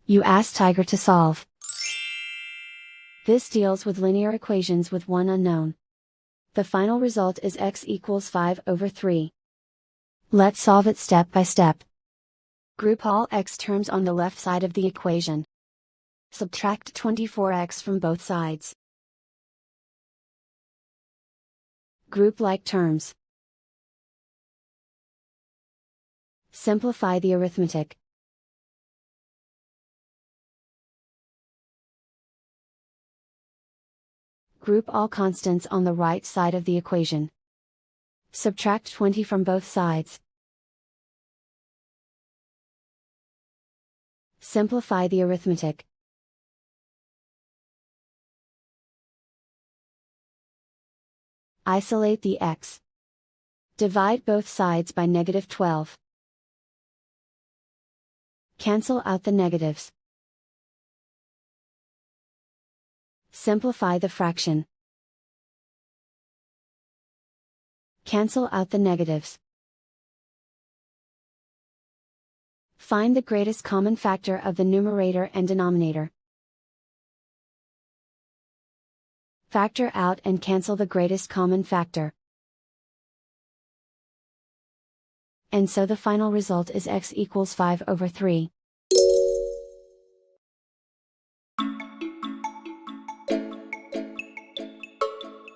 You ask Tiger to solve. This deals with linear equations with one unknown. The final result is x equals 5/3. Let's solve it step by step. Group all x terms on the left side of the equation. Subtract 24x from both sides. Group like terms. Simplify the arithmetic. Group all constants on the right side of the equation. Subtract 20 from both sides. Simplify the arithmetic. Isolate the x. Divide both sides by -12. Cancel out the negatives. Simplify the fraction. Cancel out the negatives. Find the greatest common factor of the numerator and denominator. Factor out and cancel the greatest common factor. And so the final result is x equals 5/3.